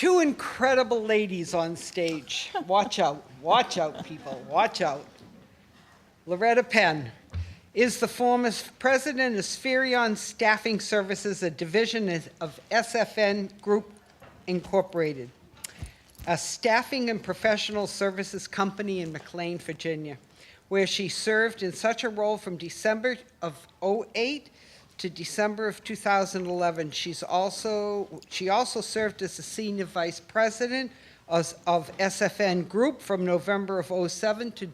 two incredible ladies on stage. Watch out, people, watch out. Loretta Penn is the former president of Spherion Staffing Services, a division of SFN Group Incorporated, a staffing and professional services company in McLean, Virginia, where she served in such a role from December of '08 to December of 2011. She also served as the senior vice president of SFN Group from November of '07 to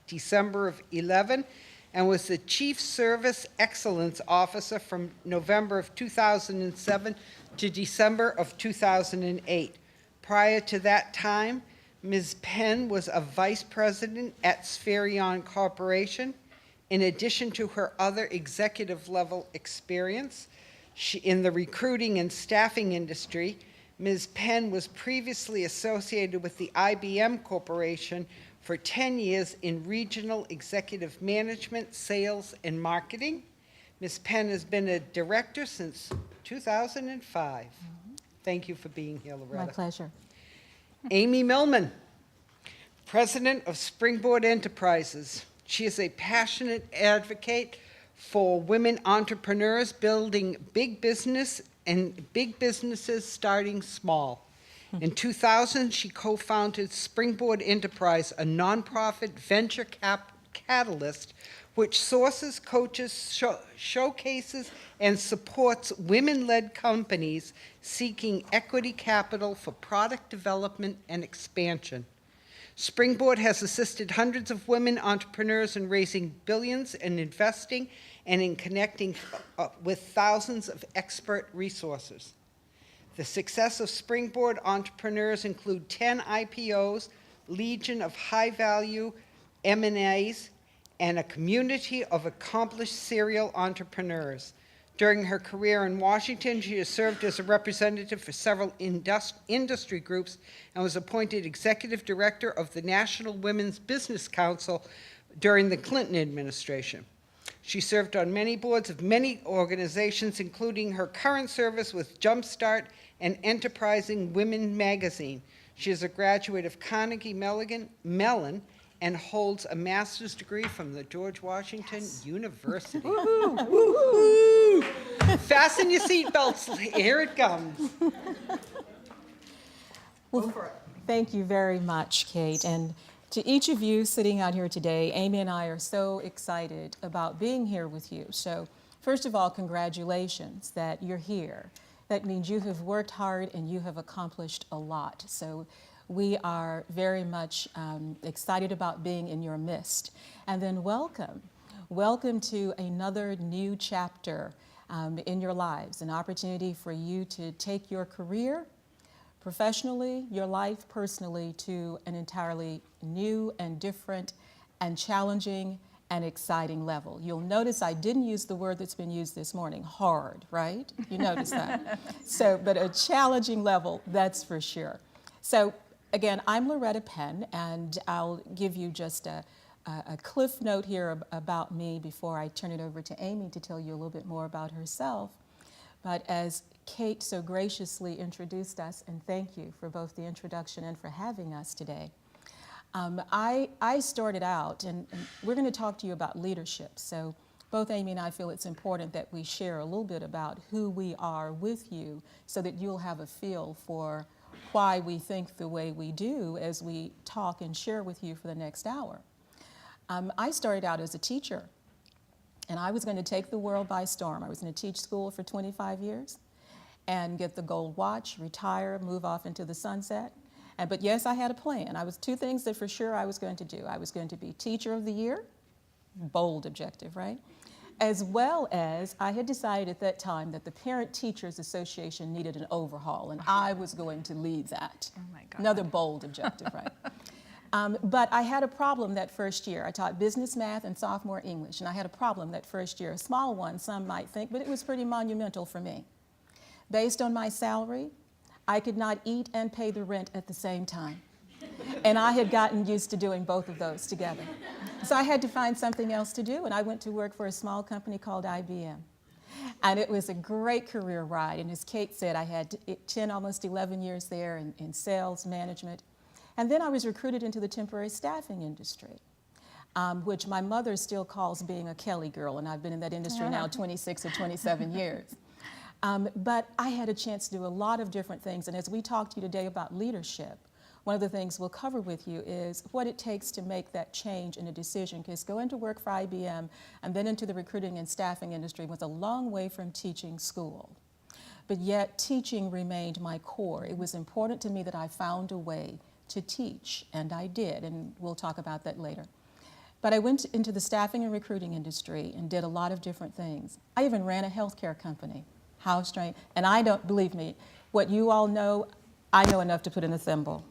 December of '11, and was the chief service excellence officer from November of 2007 to December of 2008. Prior to that time, Ms. Penn was a vice president at Spherion Corporation. In addition to her other executive level experience in the recruiting and staffing industry, Ms. Penn was previously associated with the IBM Corporation for 10 years in regional executive management, sales, and marketing. Ms. Penn has been a director since 2005. Thank you for being here, Loretta. My pleasure. Amy Millman, president of Springboard Enterprises. She is a passionate advocate for women entrepreneurs building big business and big businesses starting small. In 2000, she co-founded Springboard Enterprise, a nonprofit venture catalyst which sources, coaches, showcases, and supports women-led companies seeking equity capital for product development and expansion. Springboard has assisted hundreds of women entrepreneurs in raising billions in investing and in connecting with thousands of expert resources. The success of Springboard entrepreneurs include 10 IPOs, legion of high-value M&As, and a community of accomplished serial entrepreneurs. During her career in Washington, she has served as a representative for several industry groups and was appointed executive director of the National Women's Business Council during the Clinton administration. She served on many boards of many organizations, including her current service with Jumpstart and Enterprising Women magazine. She is a graduate of Carnegie Mellon and holds a master's degree from the George Washington University. Woo-hoo. Fasten your seatbelts. Here it comes. Well, thank you very much, Kate. And to each of you sitting out here today, Amy and I are so excited about being here with you. So first of all, congratulations that you're here. That means you have worked hard and you have accomplished a lot. So we are very much excited about being in your midst. And then welcome. Welcome to another new chapter in your lives, an opportunity for you to take your career professionally, your life personally, to an entirely new and different and challenging and exciting level. You'll notice I didn't use the word that's been used this morning, hard, right? You notice that. But a challenging level, that's for sure. So again, I'm Loretta Penn, and I'll give you just a cliff note here about me before I turn it over to Amy to tell you a little bit more about herself. But as Kate so graciously introduced us, and thank you for both the introduction and for having us today, I started out, and we're going to talk to you about leadership. So both Amy and I feel it's important that we share a little bit about who we are with you so that you'll have a feel for why we think the way we do as we talk and share with you for the next hour. I started out as a teacher, and I was going to take the world by storm. I was going to teach school for 25 years and get the gold watch, retire, move off into the sunset. But yes, I had a plan. Two things that for sure I was going to do. I was going to be Teacher of the Year, bold objective, right? As well as I had decided at that time that the Parent Teachers Association needed an overhaul, and I was going to lead that. Oh my God. Another bold objective, right? But I had a problem that first year. I taught business, math, and sophomore English, and I had a problem that first year. A small one, some might think, but it was pretty monumental for me. Based on my salary, I could not eat and pay the rent at the same time. And I had gotten used to doing both of those together. So I had to find something else to do, and I went to work for a small company called IBM. And it was a great career ride. And as Kate said, I had 10, almost 11 years there in sales management. And then I was recruited into the temporary staffing industry, which my mother still calls being a Kelly girl, and I've been in that industry now 26 or 27 years. But I had a chance to do a lot of different things, and as we talk to you today about leadership, one of the things we'll cover with you is what it takes to make that change in a decision, because going to work for IBM and then into the recruiting and staffing industry was a long way from teaching school. But yet teaching remained my core. It was important to me that I found a way to teach, and I did, and we'll talk about that later. But I went into the staffing and recruiting industry and did a lot of different things. I even ran a healthcare company. How strange. And I don't, believe me, what you all know, I know enough to put in a thimble.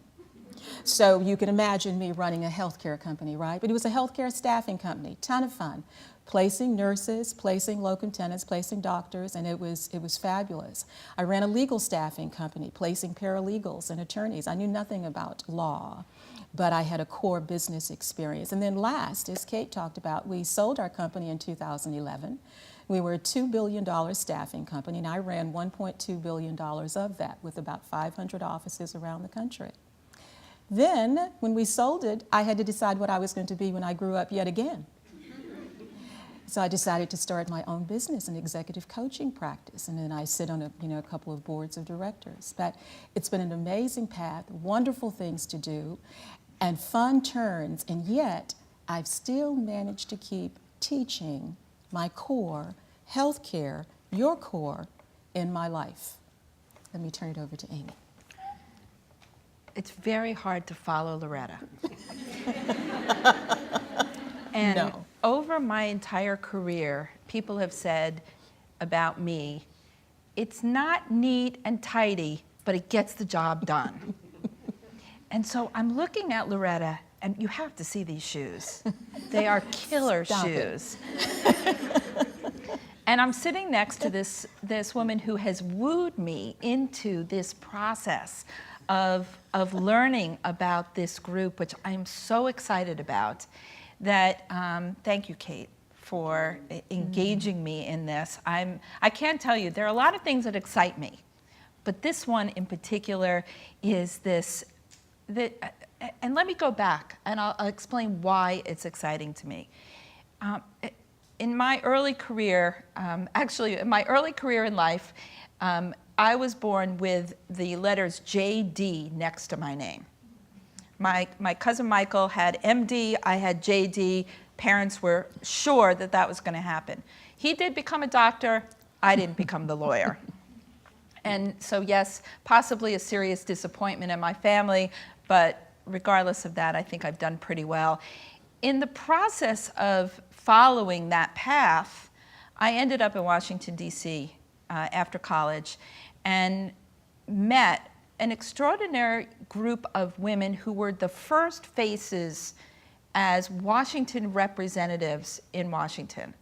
So you can imagine me running a healthcare company, right? But it was a healthcare staffing company, ton of fun. Placing nurses, placing locum tenens, placing doctors, and it was fabulous. I ran a legal staffing company, placing paralegals and attorneys. I knew nothing about law, but I had a core business experience. And then last, as Kate talked about, we sold our company in 2011. We were a $2 billion staffing company, and I ran $1.2 billion of that with about 500 offices around the country. Then, when we sold it, I had to decide what I was going to be when I grew up yet again. So I decided to start my own business, an executive coaching practice, and then I sit on a couple of boards of directors. But it's been an amazing path, wonderful things to do, and fun turns, and yet I've still managed to keep teaching my core, healthcare, your core, in my life. Let me turn it over to Amy. It's very hard to follow Loretta. And No. over my entire career, people have said about me, it's not neat and tidy, but it gets the job done. And so I'm looking at Loretta, and you have to see these shoes. They are killer Stop shoes. And I'm sitting next to this woman who has wooed me into this process of learning about this group, which I'm so excited about. That thank you, Kate, for engaging me in this. I can't tell you, there are a lot of things that excite me, but this one in particular is this. And let me go back, and I'll explain why it's exciting to me. In my early career, actually, in my early career in life, I was born with the letters JD next to my name. My cousin Michael had MD, I had JD. Parents were sure that that was going to happen. He did become a doctor, I didn't become the lawyer. And so yes, possibly a serious disappointment in my family, but regardless of that, I think I've done pretty well. In the process of following that path, I ended up in Washington, D.C. After college and met an extraordinary group of women who were the first faces as Washington representatives in Washington.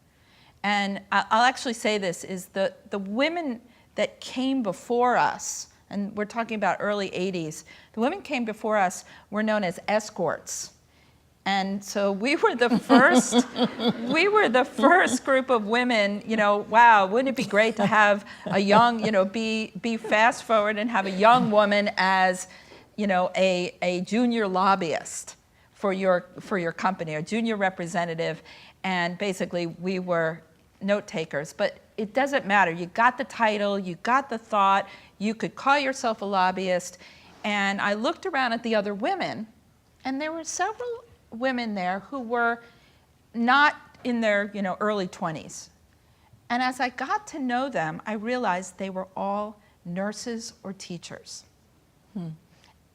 And I'll actually say this, is the women that came before us, and we're talking about early 80s, the women came before us were known as escorts. And so we were the first group of women, wow, wouldn't it be great to have a young, be fast forward and have a young woman as, a junior lobbyist for your company, a junior representative. And basically we were note takers, but it doesn't matter. You got the title, you got the thought, you could call yourself a lobbyist. And I looked around at the other women, and there were several women there who were not in their early 20s. And as I got to know them, I realized they were all nurses or teachers,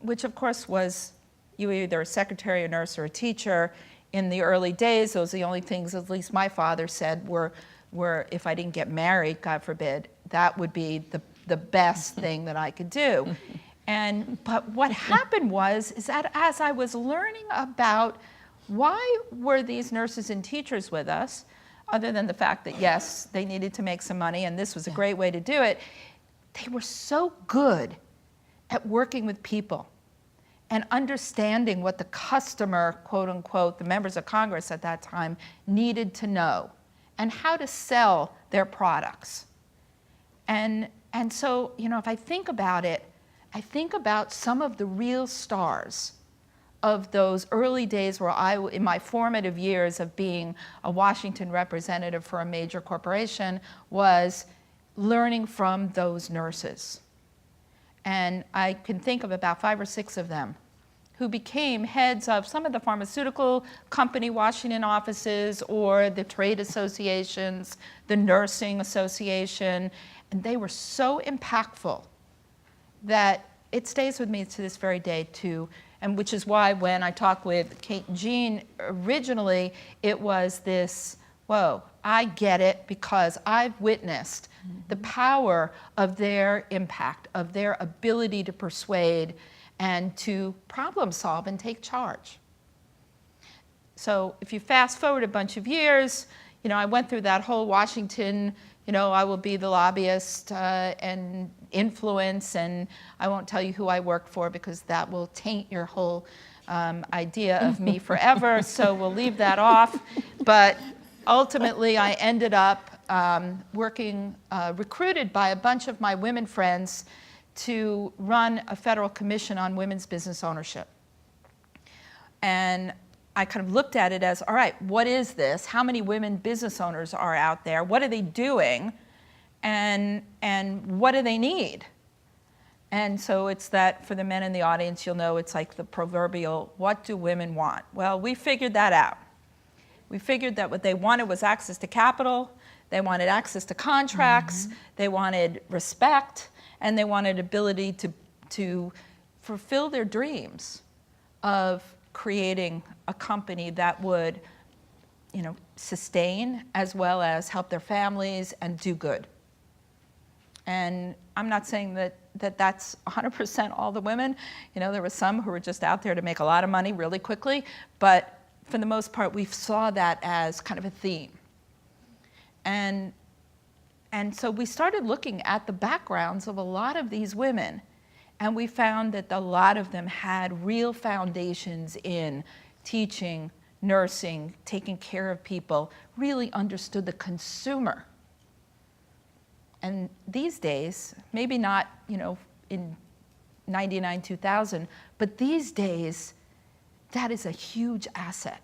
which of course was you were either a secretary, a nurse, or a teacher. In the early days, those were the only things, at least my father said, were if I didn't get married, God forbid, that would be the best thing that I could do. But what happened is that as I was learning about why were these nurses and teachers with us, other than the fact that, yes, they needed to make some money, and this was a great way to do it, they were so good at working with people and understanding what the customer, quote unquote, the members of Congress at that time, needed to know. and how to sell their products. And so, if I think about it, I think about some of the real stars of those early days where in my formative years of being a Washington representative for a major corporation, was learning from those nurses. And I can think of about 5 or 6 of them who became heads of some of the pharmaceutical company Washington offices or the trade associations, the nursing association, and they were so impactful that it stays with me to this very day too, and which is why when I talked with Kate and Jean originally, it was this, whoa, I get it because I've witnessed the power of their impact, of their ability to persuade and to problem solve and take charge. So if you fast forward a bunch of years, I went through that whole Washington, I will be the lobbyist and influence, and I won't tell you who I worked for because that will taint your whole idea of me forever, so we'll leave that off. But ultimately, I ended up working, recruited by a bunch of my women friends to run a federal commission on women's business ownership. And I kind of looked at it as, all right, what is this? How many women business owners are out there? What are they doing? And what do they need? And so it's that, for the men in the audience, you'll know it's like the proverbial, what do women want? Well, we figured that out. We figured that what they wanted was access to capital, they wanted access to contracts, they wanted respect, and they wanted ability to fulfill their dreams of creating a company that would, sustain as well as help their families and do good. And I'm not saying that that's 100% all the women. There were some who were just out there to make a lot of money really quickly, but for the most part, we saw that as kind of a theme. And so we started looking at the backgrounds of a lot of these women, and we found that a lot of them had real foundations in teaching, nursing, taking care of people, really understood the consumer. And these days, maybe not, in 99, 2000, but these days, that is a huge asset.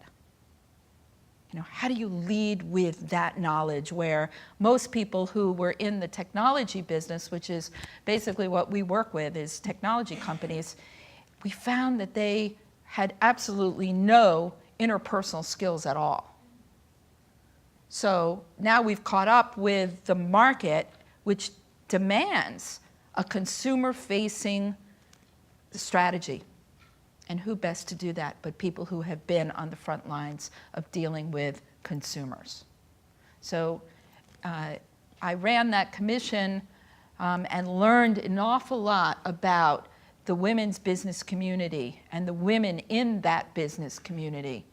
How do you lead with that knowledge where most people who were in the technology business, which is basically what we work with is technology companies, we found that they had absolutely no interpersonal skills at all. So now we've caught up with the market, which demands a consumer-facing strategy. And who best to do that but people who have been on the front lines of dealing with consumers? So I ran that commission and learned an awful lot about the women's business community and the women in that business community.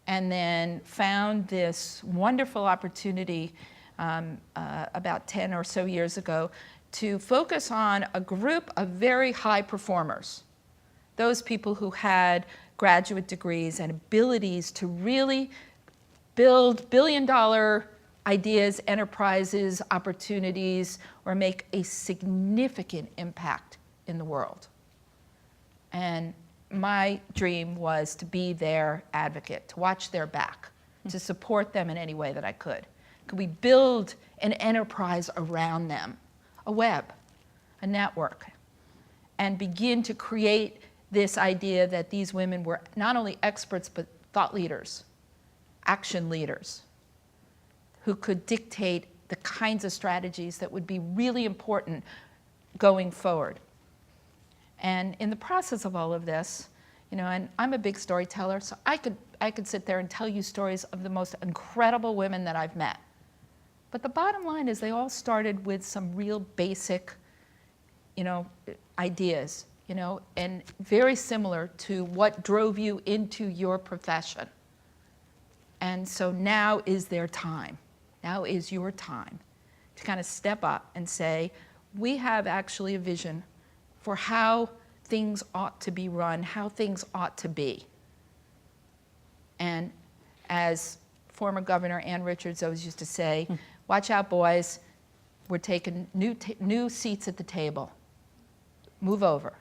And then found this wonderful opportunity about 10 or so years ago to focus on a group of very high performers. Those people who had graduate degrees and abilities to really build billion-dollar ideas, enterprises, opportunities, or make a significant impact in the world. And my dream was to be their advocate, to watch their back, to support them in any way that I could. Could we build an enterprise around them, a web, a network, and begin to create this idea that these women were not only experts, but thought leaders, action leaders, who could dictate the kinds of strategies that would be really important going forward. And in the process of all of this, and I'm a big storyteller, so I could sit there and tell you stories of the most incredible women that I've met. But the bottom line is they all started with some real basic, ideas. And very similar to what drove you into your profession. And so now is their time. Now is your time to kind of step up and say, we have actually a vision for how things ought to be run, how things ought to be. And as former Governor Ann Richards always used to say, watch out, boys, we're taking new seats at the table. Move over,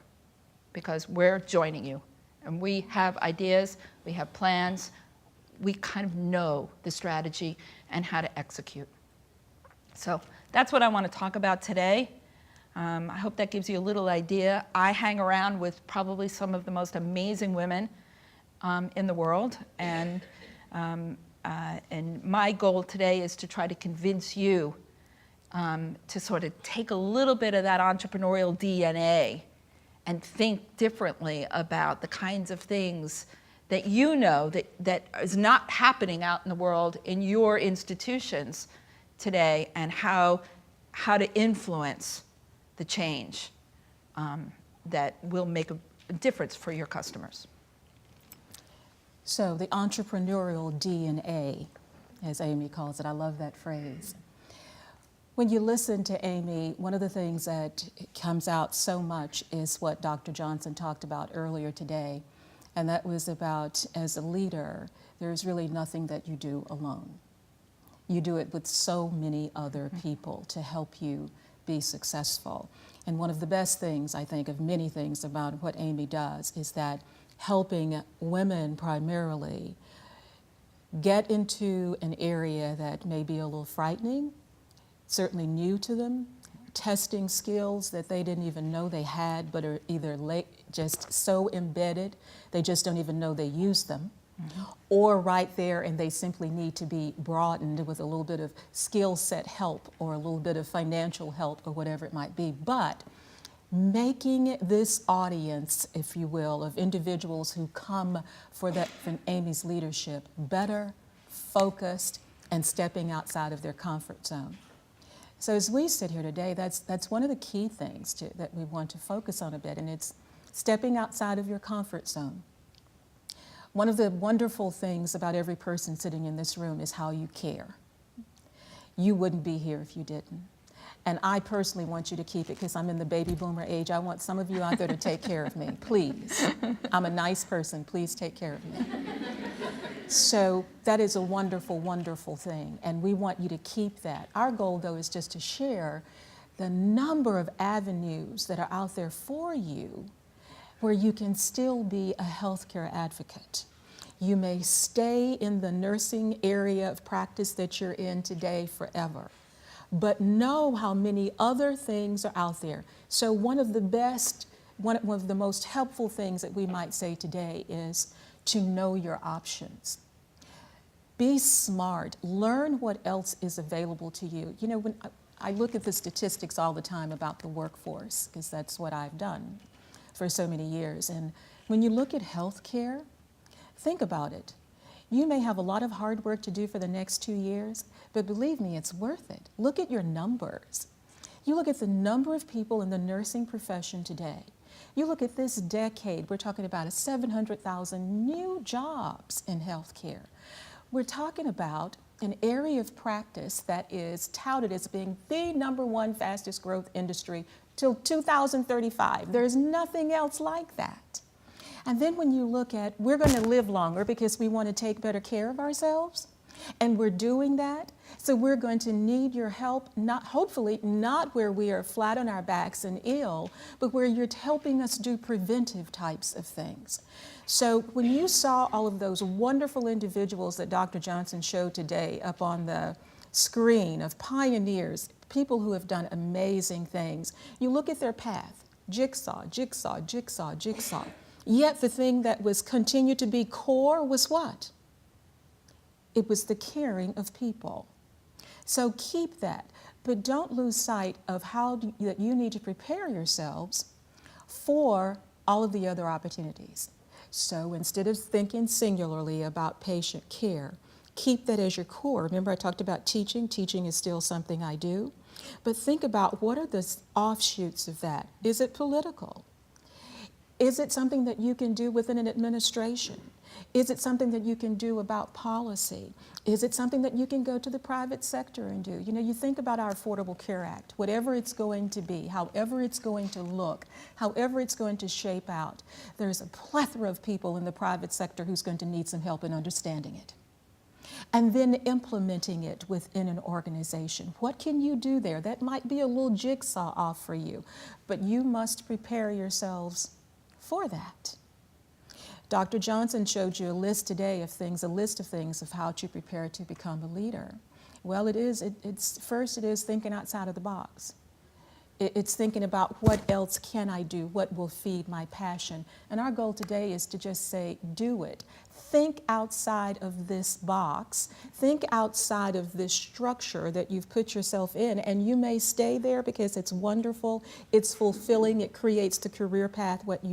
because we're joining you. And we have ideas, we have plans, we kind of know the strategy and how to execute. So that's what I want to talk about today. I hope that gives you a little idea. I hang around with probably some of the most amazing women in the world, and my goal today is to try to convince you to sort of take a little bit of that entrepreneurial DNA and think differently about the kinds of things that you know that is not happening out in the world in your institutions today, and how to influence the change that will make a difference for your customers. So the entrepreneurial DNA, as Amy calls it, I love that phrase. When you listen to Amy, one of the things that comes out so much is what Dr. Johnson talked about earlier today, and that was about, as a leader, there's really nothing that you do alone. You do it with so many other people to help you be successful. And one of the best things, I think, of many things about what Amy does is that helping women primarily get into an area that may be a little frightening, certainly new to them, testing skills that they didn't even know they had, but are either just so embedded they just don't even know they use them, or right there and they simply need to be broadened with a little bit of skill set help or a little bit of financial help or whatever it might be. But making this audience, if you will, of individuals who come for Amy's leadership better, focused, and stepping outside of their comfort zone. So as we sit here today, that's one of the key things that we want to focus on a bit, and it's stepping outside of your comfort zone. One of the wonderful things about every person sitting in this room is how you care. You wouldn't be here if you didn't. And I personally want you to keep it, because I'm in the baby boomer age. I want some of you out there to take care of me, please. I'm a nice person, please take care of me. So that is a wonderful, wonderful thing, and we want you to keep that. Our goal, though, is just to share the number of avenues that are out there for you where you can still be a healthcare advocate. You may stay in the nursing area of practice that you're in today forever, but know how many other things are out there. So one of the most helpful things that we might say today is to know your options. Be smart. Learn what else is available to you. You know, when I look at the statistics all the time about the workforce, because that's what I've done for so many years. And when you look at healthcare, think about it. You may have a lot of hard work to do for the next 2 years, but believe me, it's worth it. Look at your numbers. You look at the number of people in the nursing profession today. You look at this decade, we're talking about 700,000 new jobs in healthcare. We're talking about an area of practice that is touted as being the #1 fastest growth industry till 2035. There's nothing else like that. And then when you look at, we're going to live longer because we want to take better care of ourselves, and we're doing that. So we're going to need your help, hopefully not where we are flat on our backs and ill, but where you're helping us do preventive types of things. So when you saw all of those wonderful individuals that Dr. Johnson showed today up on the screen of pioneers, people who have done amazing things, you look at their path, jigsaw, jigsaw, jigsaw, jigsaw. Yet the thing that was continued to be core was what? It was the caring of people. So keep that, but don't lose sight of that you need to prepare yourselves for all of the other opportunities. So instead of thinking singularly about patient care, keep that as your core. Remember, I talked about teaching. Teaching is still something I do. But think about, what are the offshoots of that? Is it political? Is it something that you can do within an administration? Is it something that you can do about policy? Is it something that you can go to the private sector and do? You know, you think about our Affordable Care Act, whatever it's going to be, however it's going to look, however it's going to shape out, there's a plethora of people in the private sector who's going to need some help in understanding it. and then implementing it within an organization. What can you do there? That might be a little jigsaw off for you, but you must prepare yourselves for that. Dr. Johnson showed you a list today of things, a list of things of how to prepare to become a leader. Well, first it is thinking outside of the box. It's thinking about what else can I do, what will feed my passion. And our goal today is to just say, do it. Think outside of this box. Think outside of this structure that you've put yourself in. And you may stay there because it's wonderful, it's fulfilling, it creates the career path that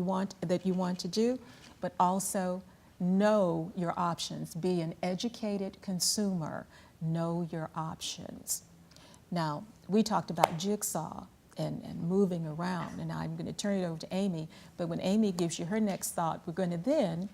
you want to do. But also know your options. Be an educated consumer. Know your options. Now, we talked about jigsaw and moving around, and I'm going to turn it over to Amy, but when Amy gives you her next thought, we're going to then,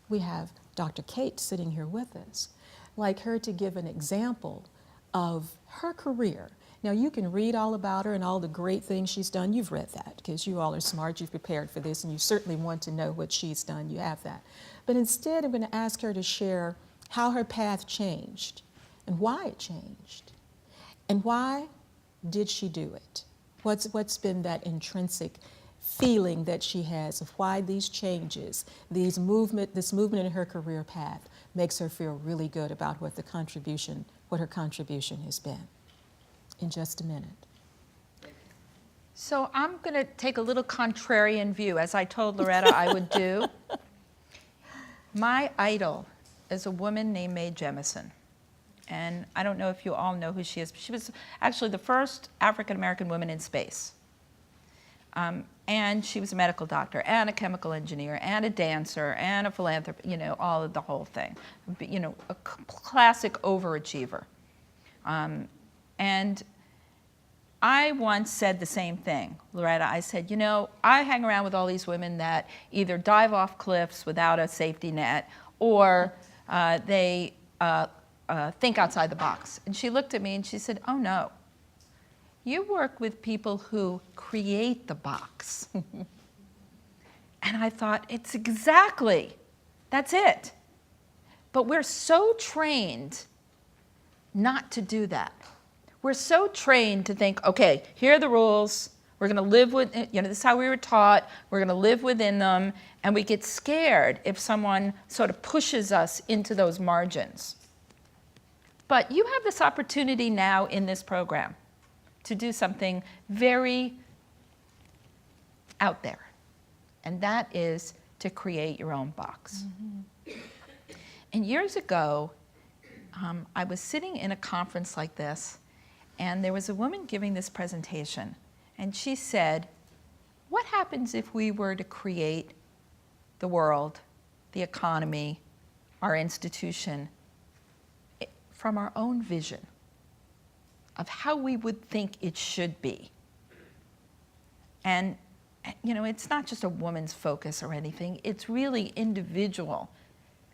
we have Dr. Kate sitting here with us, like her to give an example of her career. Now, you can read all about her and all the great things she's done. You've read that because you all are smart, you've prepared for this, and you certainly want to know what she's done. You have that. But instead, I'm going to ask her to share how her path changed and why it changed. And why did she do it? What's been that intrinsic feeling that she has of why these changes, this movement in her career path makes her feel really good about what her contribution has been? In just a minute. So I'm going to take a little contrarian view, as I told Loretta I would do. My idol is a woman named Mae Jemison. And I don't know if you all know who she is, but she was actually the first African-American woman in space. And she was a medical doctor and a chemical engineer and a dancer and a philanthropist, all of the whole thing. A classic overachiever. And I once said the same thing, Loretta. I said, I hang around with all these women that either dive off cliffs without a safety net or they think outside the box. And she looked at me and she said, oh no, you work with people who create the box. And I thought, that's it. But we're so trained not to do that. We're so trained to think, okay, here are the rules. We're going to live with, this is how we were taught. We're going to live within them. And we get scared if someone sort of pushes us into those margins. But you have this opportunity now in this program to do something very out there. And that is to create your own box. Mm-hmm. And years ago, I was sitting in a conference like this, and there was a woman giving this presentation. And she said, what happens if we were to create the world, the economy, our institution, from our own vision of how we would think it should be? And, it's not just a woman's focus or anything. It's really individual.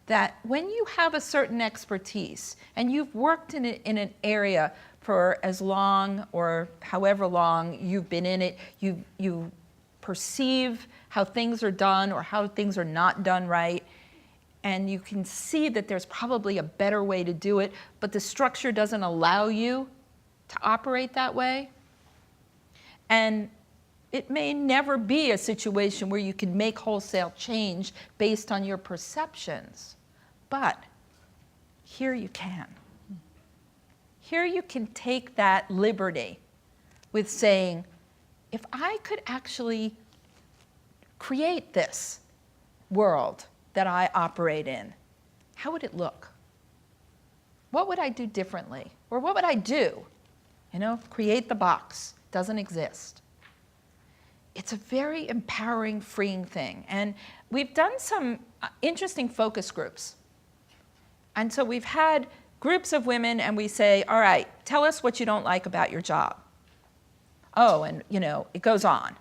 That when you have a certain expertise and you've worked in an area for as long or however long you've been in it, you perceive how things are done or how things are not done right, and you can see that there's probably a better way to do it, but the structure doesn't allow you to operate that way. And it may never be a situation where you can make wholesale change based on your perceptions, but here you can. Here you can take that liberty with saying, if I could actually create this world that I operate in, how would it look? What would I do differently? Or what would I do? Create the box. Doesn't exist. It's a very empowering, freeing thing. And we've done some interesting focus groups. And so we've had groups of women and we say, all right, tell us what you don't like about your job. Oh, and it goes on.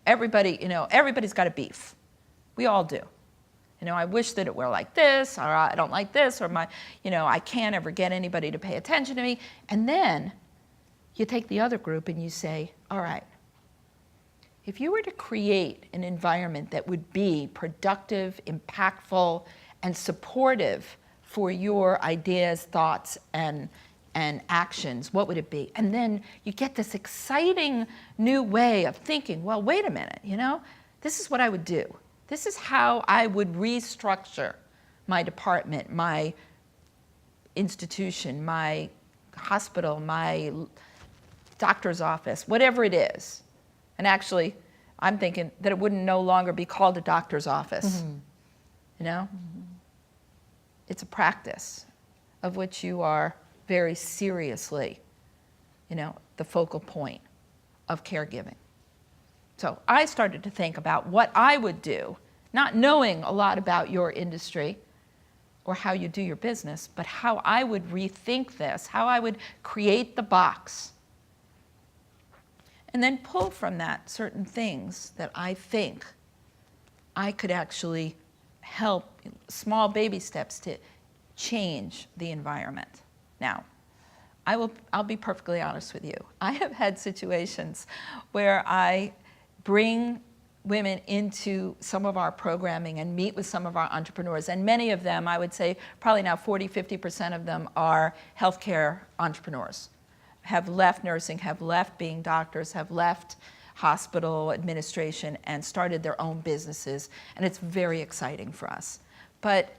Everybody's got a beef. We all do. I wish that it were like this, or I don't like this, or I can't ever get anybody to pay attention to me. And then you take the other group and you say, all right, if you were to create an environment that would be productive, impactful, and supportive for your ideas, thoughts, and actions, what would it be? And then you get this exciting new way of thinking, well, wait a minute, you know, this is what I would do. This is how I would restructure my department, my institution, my hospital, my doctor's office, whatever it is. And actually, I'm thinking that it wouldn't no longer be called a doctor's office. You know? It's a practice of which you are very seriously, you know, the focal point of caregiving. So I started to think about what I would do, not knowing a lot about your industry or how you do your business, but how I would rethink this, how I would create the box, and then pull from that certain things that I think I could actually help, small baby steps to change the environment. Now, I'll be perfectly honest with you. I have had situations where I bring women into some of our programming and meet with some of our entrepreneurs. And many of them, I would say probably now 40, 50% of them are healthcare entrepreneurs, have left nursing, have left being doctors, have left hospital administration and started their own businesses. And it's very exciting for us. But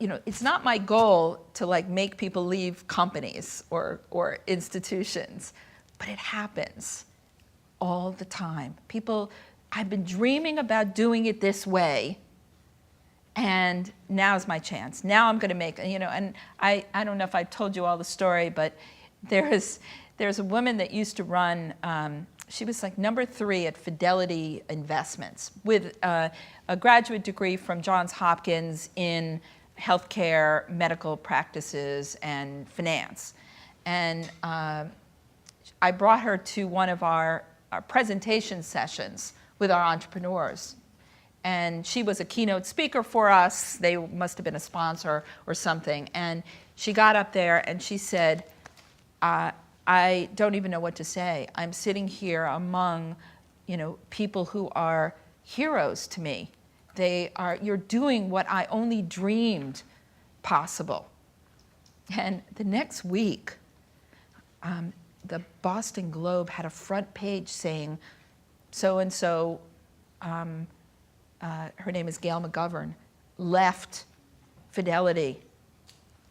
you know, it's not my goal to like make people leave companies or institutions, but it happens all the time. People, I've been dreaming about doing it this way, and now's my chance. Now I'm going to make, you know, and I don't know if I told you all the story, but there's a woman that used to run, she was like #3 at Fidelity Investments with a graduate degree from Johns Hopkins in healthcare, medical practices, and finance. And I brought her to one of our presentation sessions with our entrepreneurs. And she was a keynote speaker for us. They must have been a sponsor or something. And she got up there and she said, I don't even know what to say. I'm sitting here among, you know, people who are heroes to me. You're doing what I only dreamed possible. And the next week, the Boston Globe had a front page saying, so-and-so, her name is Gail McGovern, left Fidelity.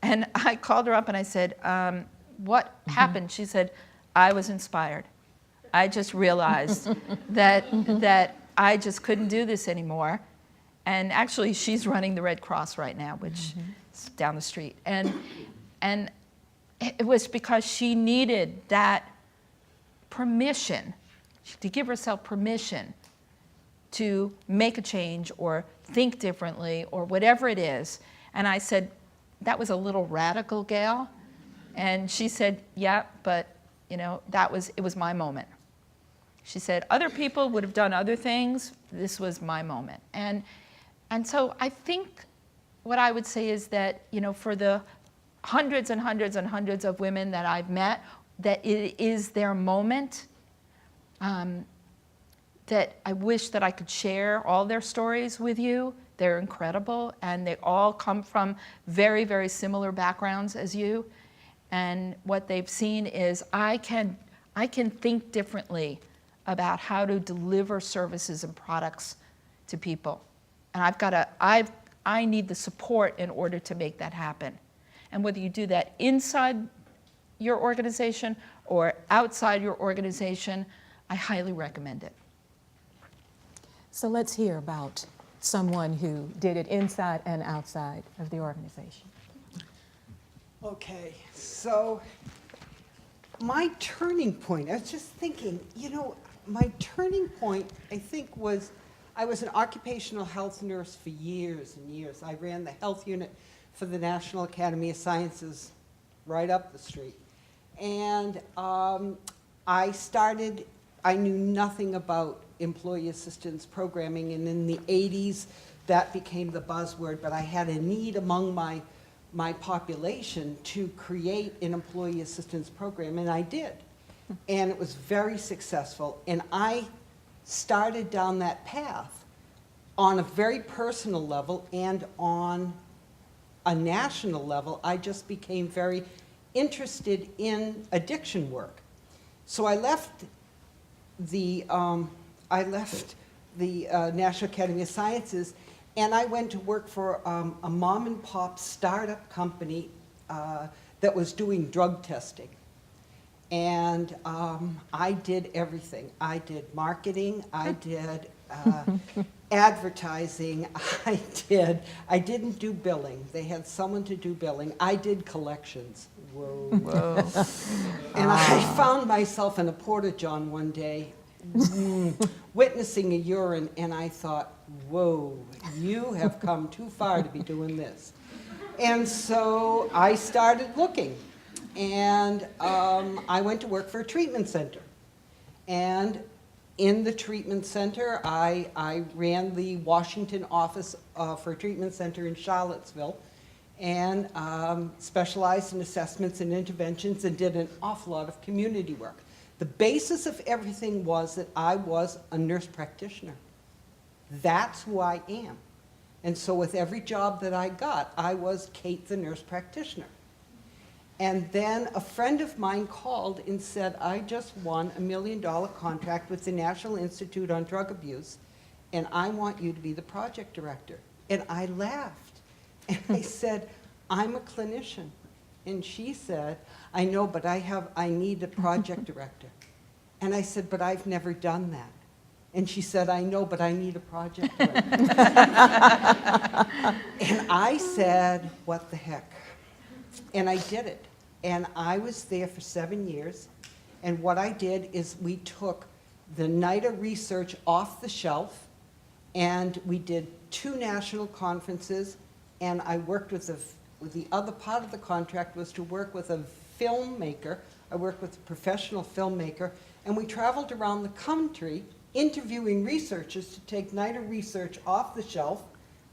And I called her up and I said, what happened? She said, I was inspired. I just realized that I just couldn't do this anymore. And actually, she's running the Red Cross right now, which is down the street. And it was because she needed that permission, to give herself permission to make a change or think differently or whatever it is. And I said, that was a little radical, Gail. And she said, yeah, but you know, it was my moment. She said, other people would have done other things. This was my moment. And so I think what I would say is that, you know, for the hundreds and hundreds and hundreds of women that I've met, that it is their moment, that I wish that I could share all their stories with you. They're incredible, and they all come from very, very similar backgrounds as you. And what they've seen is I can think differently about how to deliver services and products to people. And I need the support in order to make that happen. And whether you do that inside your organization or outside your organization, I highly recommend it. So let's hear about someone who did it inside and outside of the organization. Okay, so my turning point, I was just thinking, you know, my turning point, I think, was I was an occupational health nurse for years and years. I ran the health unit for the National Academy of Sciences right up the street. And I knew nothing about employee assistance programming, and in the 80s, that became the buzzword, but I had a need among my population to create an employee assistance program, and I did. And it was very successful, and I started down that path on a very personal level and on a national level, I just became very interested in addiction work. So I left the National Academy of Sciences, and I went to work for a mom and pop startup company that was doing drug testing. And I did everything. I did marketing, I did advertising, I didn't do billing. They had someone to do billing. I did collections. Whoa. And I found myself in a porta-john one day witnessing a urine, and I thought, whoa, you have come too far to be doing this. And so I started looking, and I went to work for a treatment center. And in the treatment center, I ran the Washington office for a treatment center in Charlottesville, and specialized in assessments and interventions, and did an awful lot of community work. The basis of everything was that I was a nurse practitioner. That's who I am. And so with every job that I got, I was Kate the nurse practitioner. And then a friend of mine called and said, I just won $1 million contract with the National Institute on Drug Abuse, and I want you to be the project director. And I laughed. And I said, I'm a clinician. And she said, I know, but I need a project director. And I said, but I've never done that. And she said, I know, but I need a project director. And I said, what the heck? And I did it. And I was there for 7 years. And what I did is we took the NIDA research off the shelf, and we did 2 national conferences, and I worked with the other part of the contract was to work with a filmmaker. I worked with a professional filmmaker, and we traveled around the country interviewing researchers to take NIDA research off the shelf,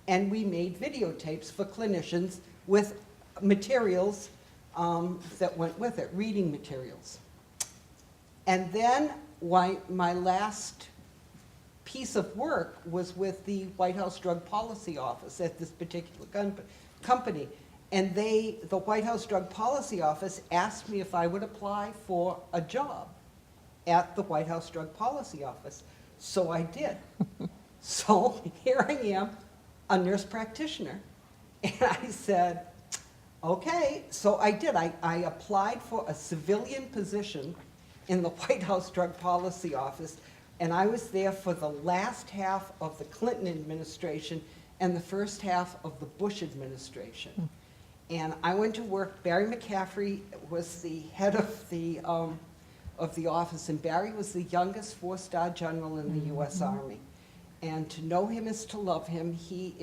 and we made videotapes for clinicians with materials that went with it, reading materials. And then my last piece of work was with the White House Drug Policy Office at this particular company. And the White House Drug Policy Office asked me if I would apply for a job at the White House Drug Policy Office. So I did. So here I am, a nurse practitioner. And I said, okay. So I did. I applied for a civilian position in the White House Drug Policy Office, and I was there for the last half of the Clinton administration and the first half of the Bush administration. And I went to work. Barry McCaffrey was the head of the office, and Barry was the youngest 4-star general in the U.S. Army. And to know him is to love him. He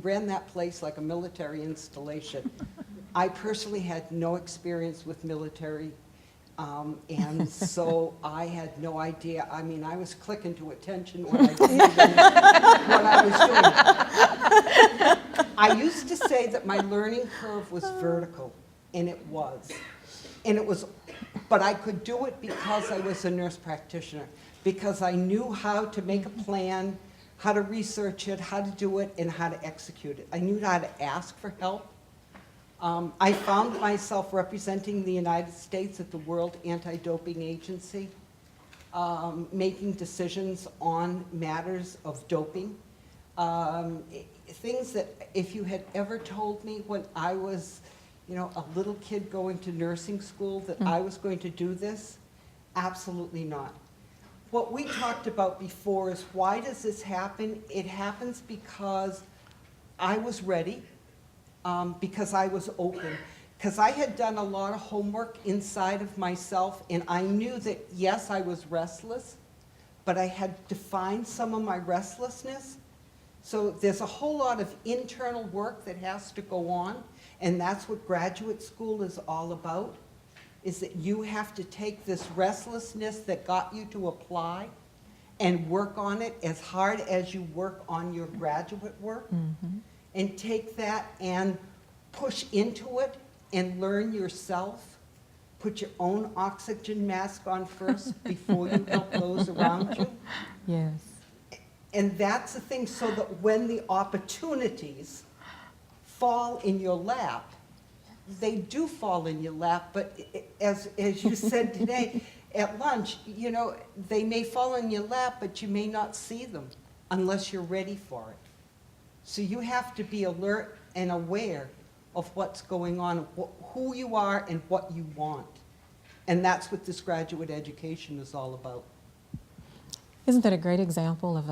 ran that place like a military installation. I personally had no experience with military, and so I had no idea. I mean, I was clicking to attention when I didn't even know what I was doing. I used to say that my learning curve was vertical, and it was. But I could do it because I was a nurse practitioner, because I knew how to make a plan, how to research it, how to do it, and how to execute it. I knew how to ask for help. I found myself representing the United States at the World Anti-Doping Agency, making decisions on matters of doping. Things that if you had ever told me when I was a little kid going to nursing school that I was going to do this, absolutely not. What we talked about before is, why does this happen? It happens because I was ready, because I was open, because I had done a lot of homework inside of myself, and I knew that, yes, I was restless, but I had defined some of my restlessness. So there's a whole lot of internal work that has to go on, and that's what graduate school is all about, is that you have to take this restlessness that got you to apply and work on it as hard as you work on your graduate work, and take that and push into it and learn yourself. Put your own oxygen mask on first before you help those around you. Yes. And that's the thing, so that when the opportunities fall in your lap. They do fall in your lap, but as you said today at lunch, you know, they may fall in your lap, but you may not see them unless you're ready for it. So you have to be alert and aware of what's going on, who you are and what you want. And that's what this graduate education is all about. Isn't that a great example of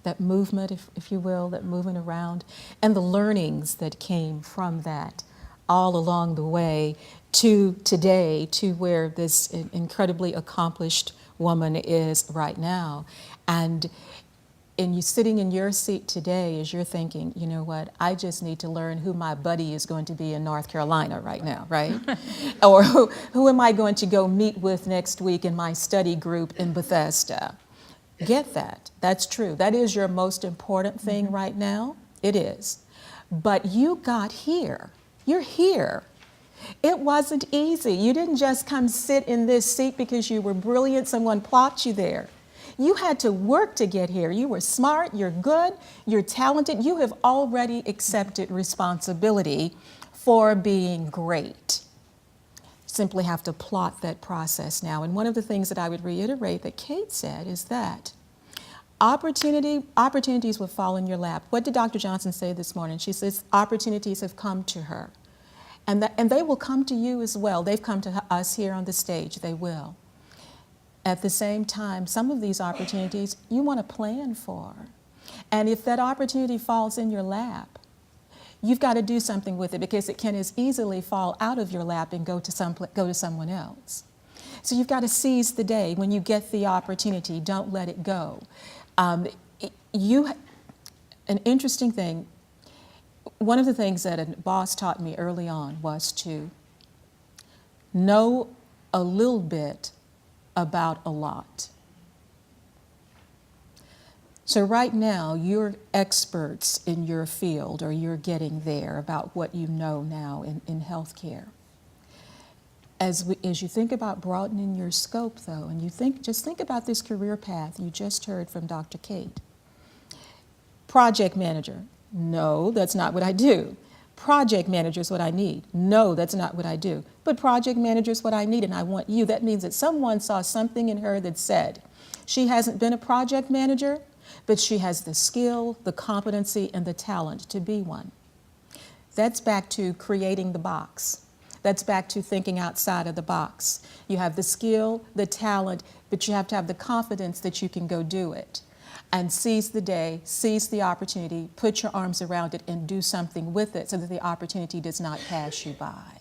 that movement, if you will, that movement around, and the learnings that came from that all along the way to today, to where this incredibly accomplished woman is right now. And you sitting in your seat today as you're thinking, you know what, I just need to learn who my buddy is going to be in North Carolina right now, right? Or who am I going to go meet with next week in my study group in Bethesda? Get that. That's true. That is your most important thing right now. It is. But you got here. You're here. It wasn't easy. You didn't just come sit in this seat because you were brilliant, someone plopped you there. You had to work to get here. You were smart, you're good, you're talented. You have already accepted responsibility for being great. Simply have to plot that process now. And one of the things that I would reiterate that Kate said is that opportunities will fall in your lap. What did Dr. Johnson say this morning? She says opportunities have come to her. And they will come to you as well. They've come to us here on the stage. They will. At the same time, some of these opportunities you want to plan for. And if that opportunity falls in your lap, you've got to do something with it, because it can as easily fall out of your lap and go to someone else. So you've got to seize the day. When you get the opportunity, don't let it go. An interesting thing, one of the things that a boss taught me early on was to know a little bit about a lot. So right now, you're experts in your field, or you're getting there about what you know now in healthcare. As you think about broadening your scope, though, and just think about this career path you just heard from Dr. Kate. Project manager. No, that's not what I do. Project manager is what I need. No, that's not what I do. But project manager is what I need, and I want you. That means that someone saw something in her that said, she hasn't been a project manager, but she has the skill, the competency, and the talent to be one. That's back to creating the box. That's back to thinking outside of the box. You have the skill, the talent, but you have to have the confidence that you can go do it. And seize the day, seize the opportunity, put your arms around it, and do something with it so that the opportunity does not pass you by.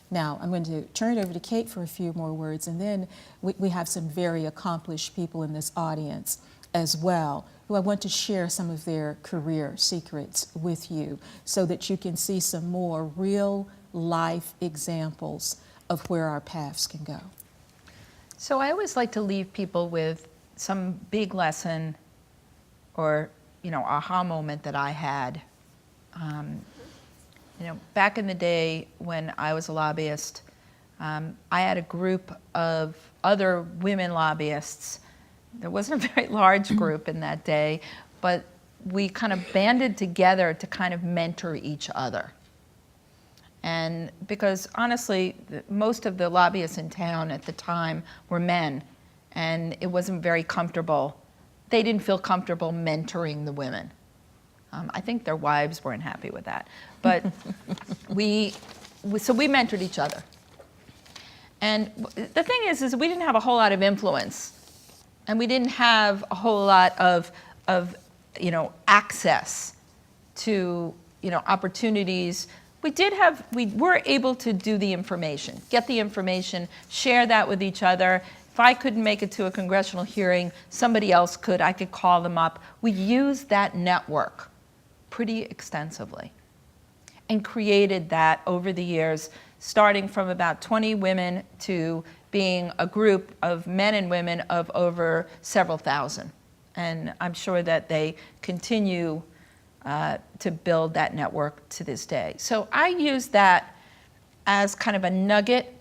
Now, I'm going to turn it over to Kate for a few more words, and then we have some very accomplished people in this audience as well, who I want to share some of their career secrets with you so that you can see some more real life examples of where our paths can go. So I always like to leave people with some big lesson or, aha moment that I had. Back in the day when I was a lobbyist, I had a group of other women lobbyists. There wasn't a very large group in that day, but we kind of banded together to kind of mentor each other. And because honestly, most of the lobbyists in town at the time were men, and it wasn't very comfortable. They didn't feel comfortable mentoring the women. I think their wives weren't happy with that. But so we mentored each other. And the thing is we didn't have a whole lot of influence, and we didn't have a whole lot of access to opportunities. We were able to do the information, get the information, share that with each other. If I couldn't make it to a congressional hearing, somebody else could. I could call them up. We used that network pretty extensively and created that over the years, starting from about 20 women to being a group of men and women of over several thousand. And I'm sure that they continue to build that network to this day. So I use that as kind of a nugget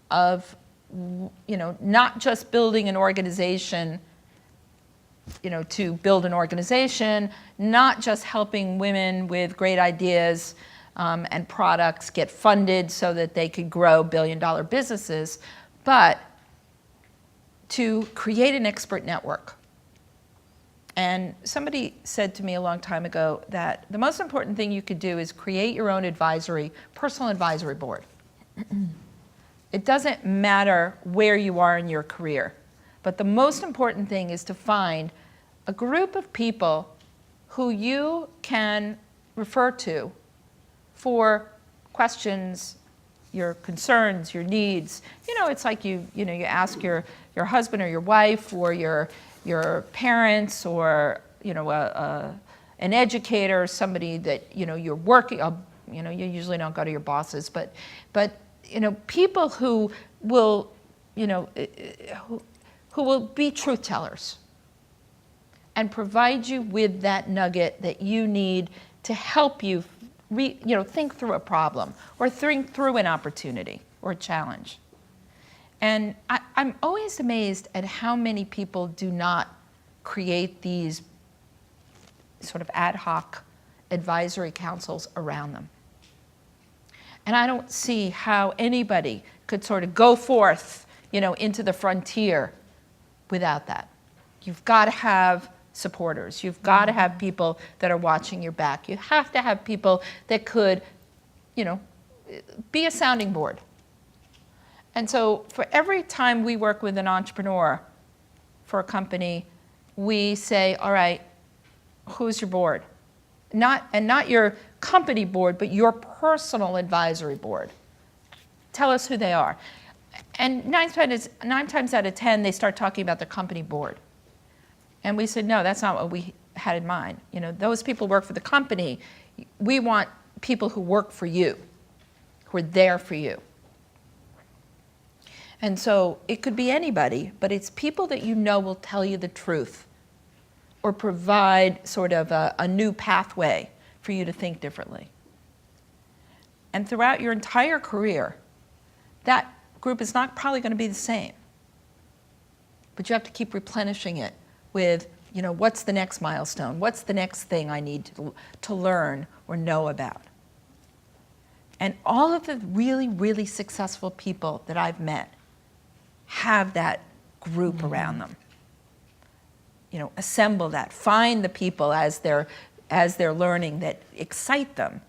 of, not just building an organization to build an organization, not just helping women with great ideas and products get funded so that they could grow billion-dollar businesses, but to create an expert network. And somebody said to me a long time ago that the most important thing you could do is create your own personal advisory board. It doesn't matter where you are in your career, but the most important thing is to find a group of people who you can refer to for questions, your concerns, your needs. It's like you ask your husband or your wife or your parents or an educator, somebody that you're working. You usually don't go to your bosses, but people who will who will be truth tellers and provide you with that nugget that you need to help you think through a problem or think through an opportunity or a challenge. And I'm always amazed at how many people do not create these sort of ad hoc advisory councils around them. And I don't see how anybody could sort of go forth, into the frontier without that. You've got to have supporters. You've got to have people that are watching your back. You have to have people that could, be a sounding board. And so for every time we work with an entrepreneur for a company, we say, all right, who's your board? Not your company board, but your personal advisory board. Tell us who they are. And 9 times out of 10, they start talking about their company board. And we said, no, that's not what we had in mind. Those people work for the company. We want people who work for you, who are there for you. And so it could be anybody, but it's people that will tell you the truth or provide sort of a new pathway for you to think differently. And throughout your entire career, that group is not probably going to be the same. But you have to keep replenishing it with, what's the next milestone? What's the next thing I need to learn or know about? And all of the really, really successful people that I've met have that group around them. Assemble that. Find the people as they're learning that excite them,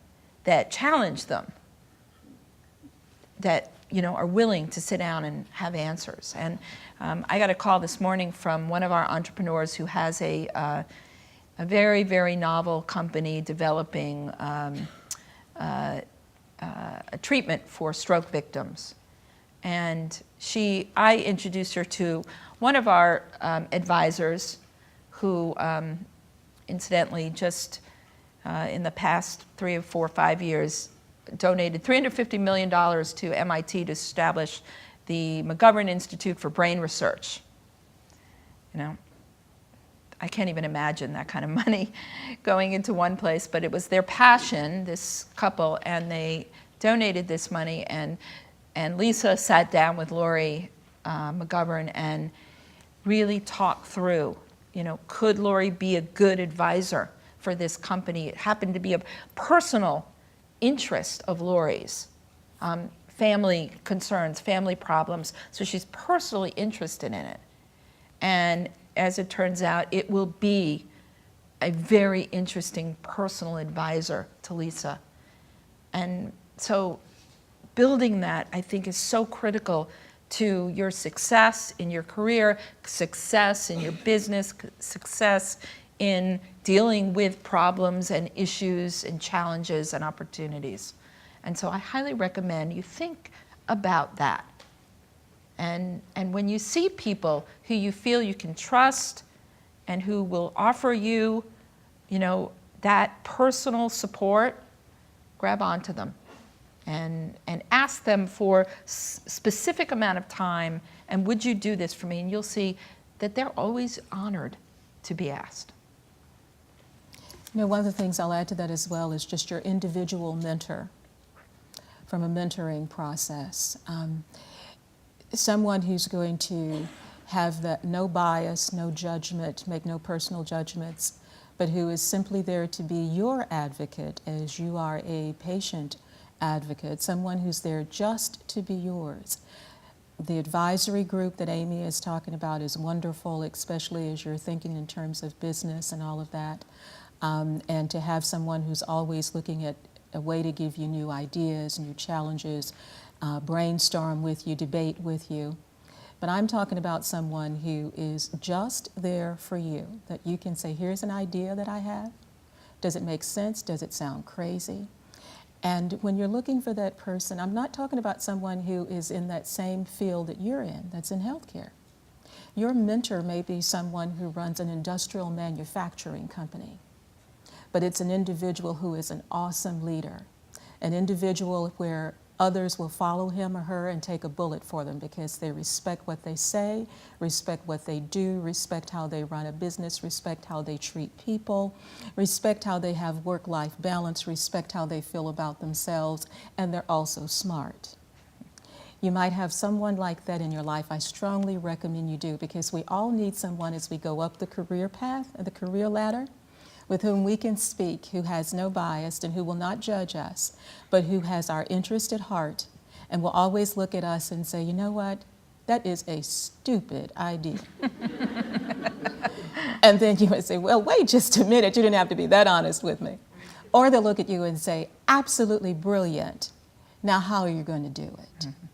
that challenge them, that are willing to sit down and have answers. And I got a call this morning from one of our entrepreneurs who has a very, very novel company developing a treatment for stroke victims. And I introduced her to one of our advisors who, incidentally, just in the past 3 or 4 or 5 years, donated $350 million to MIT to establish the Mcgovern Institute for Brain Research. I can't even imagine that kind of money going into one place, but it was their passion, this couple, and they donated this money. And Lisa sat down with Lori Mcgovern and really talked through, could Lori be a good advisor for this company? It happened to be a personal interest of Lori's, family concerns, family problems, so she's personally interested in it. And as it turns out, it will be a very interesting personal advisor to Lisa. And so building that, I think, is so critical to your success in your career, success in your business, success in dealing with problems and issues and challenges and opportunities. And so I highly recommend you think about that. And when you see people who you feel you can trust and who will offer you, that personal support, grab onto them and ask them for specific amount of time, and would you do this for me? And you'll see that they're always honored to be asked. One of the things I'll add to that as well is just your individual mentor from a mentoring process. Someone who's going to have that no bias, no judgment, make no personal judgments, but who is simply there to be your advocate as you are a patient advocate, someone who's there just to be yours. The advisory group that Amy is talking about is wonderful, especially as you're thinking in terms of business and all of that. And to have someone who's always looking at a way to give you new ideas, new challenges, brainstorm with you, debate with you. But I'm talking about someone who is just there for you, that you can say, here's an idea that I have. Does it make sense? Does it sound crazy? And when you're looking for that person, I'm not talking about someone who is in that same field that you're in, that's in healthcare. Your mentor may be someone who runs an industrial manufacturing company, but it's an individual who is an awesome leader, an individual where others will follow him or her and take a bullet for them because they respect what they say, respect what they do, respect how they run a business, respect how they treat people, respect how they have work-life balance, respect how they feel about themselves, and they're also smart. You might have someone like that in your life. I strongly recommend you do, because we all need someone as we go up the career path, the career ladder, with whom we can speak, who has no bias and who will not judge us, but who has our interest at heart and will always look at us and say, you know what, that is a stupid idea. And then you would say, well, wait just a minute, you didn't have to be that honest with me. Or they'll look at you and say, absolutely brilliant. Now how are you going to do it? Mm-hmm.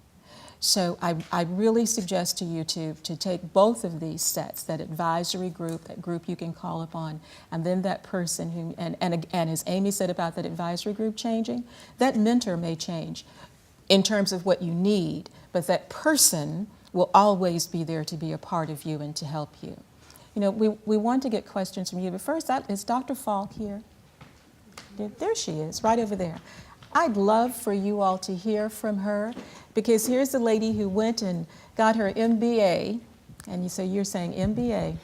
So I really suggest to you to take both of these sets, that advisory group, that group you can call upon, and then that person who, and as Amy said about that advisory group changing, that mentor may change in terms of what you need, but that person will always be there to be a part of you and to help you. You know, we want to get questions from you, but first, is Dr. Falk here? There she is, right over there. I'd love for you all to hear from her, because here's a lady who went and got her MBA, and you say, you're saying MBA,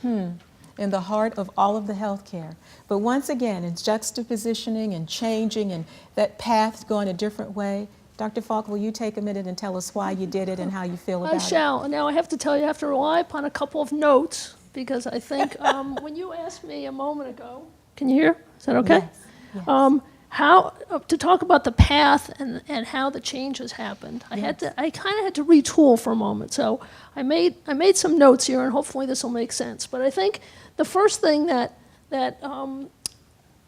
in the heart of all of the healthcare. But once again, it's juxtapositioning and changing and that path going a different way. Dr. Falk, will you take a minute and tell us why you did it and how you feel about it? I shall. Now I have to tell you, I have to rely upon a couple of notes, because I think when you asked me a moment ago, can you hear? Is that okay? Yes. Yes. How to talk about the path and how the change has happened. I kind of had to retool for a moment. So I made some notes here, and hopefully this will make sense. But I think the first thing that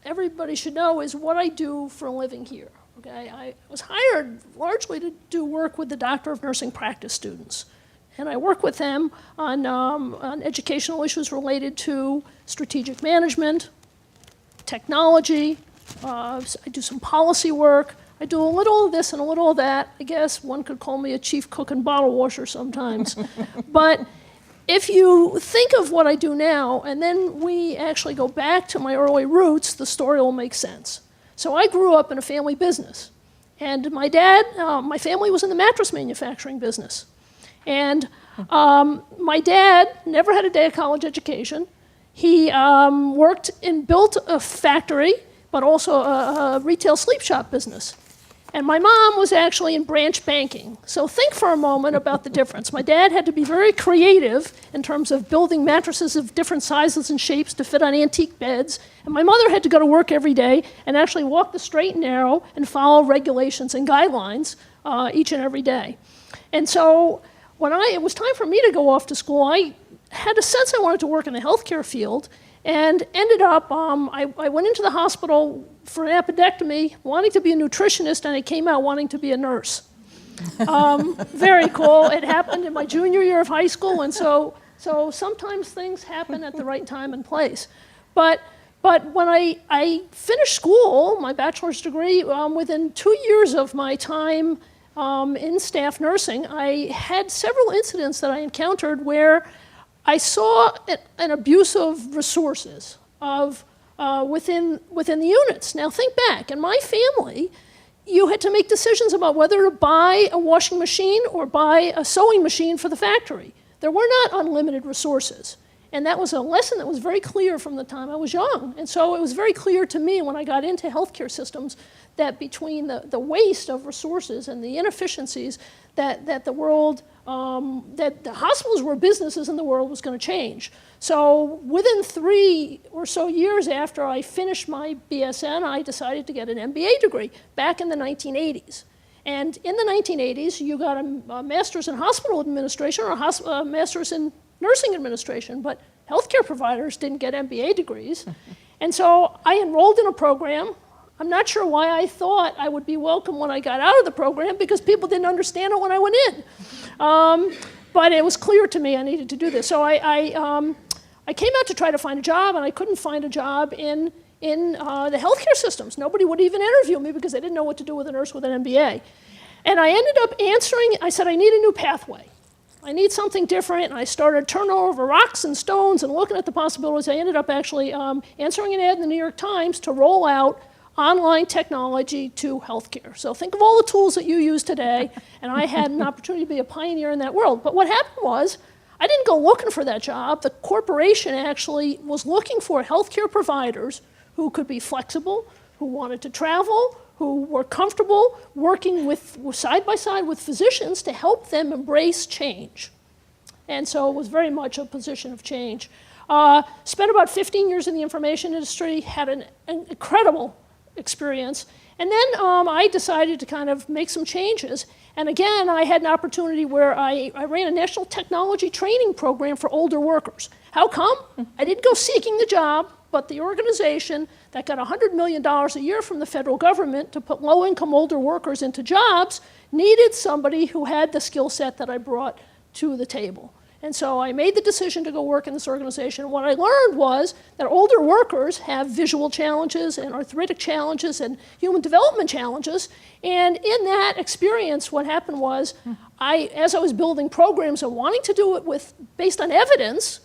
everybody should know is what I do for a living here. Okay, I was hired largely to do work with the Doctor of Nursing practice students, and I work with them on educational issues related to strategic management, technology. I do some policy work. I do a little of this and a little of that. I guess one could call me a chief cook and bottle washer sometimes. But if you think of what I do now, and then we actually go back to my early roots, the story will make sense. So I grew up in a family business. And my dad, my family was in the mattress manufacturing business. And my dad never had a day of college education. He built a factory, but also a retail sleep shop business. And my mom was actually in branch banking. So think for a moment about the difference. My dad had to be very creative in terms of building mattresses of different sizes and shapes to fit on antique beds. And my mother had to go to work every day and actually walk the straight and narrow and follow regulations and guidelines each and every day. And so when it was time for me to go off to school, I had a sense I wanted to work in the healthcare field. And ended up, I went into the hospital for an appendectomy, wanting to be a nutritionist, and I came out wanting to be a nurse. Very cool. It happened in my junior year of high school, and so sometimes things happen at the right time and place. But when I finished school, my bachelor's degree, within 2 years of my time in staff nursing, I had several incidents that I encountered where I saw an abuse of resources within the units. Now think back, in my family, you had to make decisions about whether to buy a washing machine or buy a sewing machine for the factory. There were not unlimited resources. And that was a lesson that was very clear from the time I was young. And so it was very clear to me when I got into healthcare systems that between the waste of resources and the inefficiencies that the world, that the hospitals were businesses and the world was going to change. So within 3 or so years after I finished my BSN, I decided to get an MBA degree back in the 1980s. And in the 1980s, you got a master's in hospital administration or a master's in nursing administration, but healthcare providers didn't get MBA degrees. And so I enrolled in a program. I'm not sure why I thought I would be welcome when I got out of the program, because people didn't understand it when I went in. But it was clear to me I needed to do this. So I came out to try to find a job, and I couldn't find a job in the healthcare systems. Nobody would even interview me because they didn't know what to do with a nurse with an MBA. And I ended up I said, I need a new pathway. I need something different. And I started turning over rocks and stones and looking at the possibilities. I ended up actually answering an ad in the New York Times to roll out online technology to healthcare. So think of all the tools that you use today, and I had an opportunity to be a pioneer in that world. But what happened was, I didn't go looking for that job. The corporation actually was looking for healthcare providers who could be flexible, who wanted to travel, who were comfortable working side by side with physicians to help them embrace change. And so it was very much a position of change. Spent about 15 years in the information industry, had an incredible experience. And then I decided to kind of make some changes. And again, I had an opportunity where I ran a national technology training program for older workers. How come? I didn't go seeking the job, but the organization that got $100 million a year from the federal government to put low-income older workers into jobs needed somebody who had the skill set that I brought to the table. And so I made the decision to go work in this organization. What I learned was that older workers have visual challenges and arthritic challenges and human development challenges. And in that experience, what happened was, as I was building programs and wanting to do it based on evidence,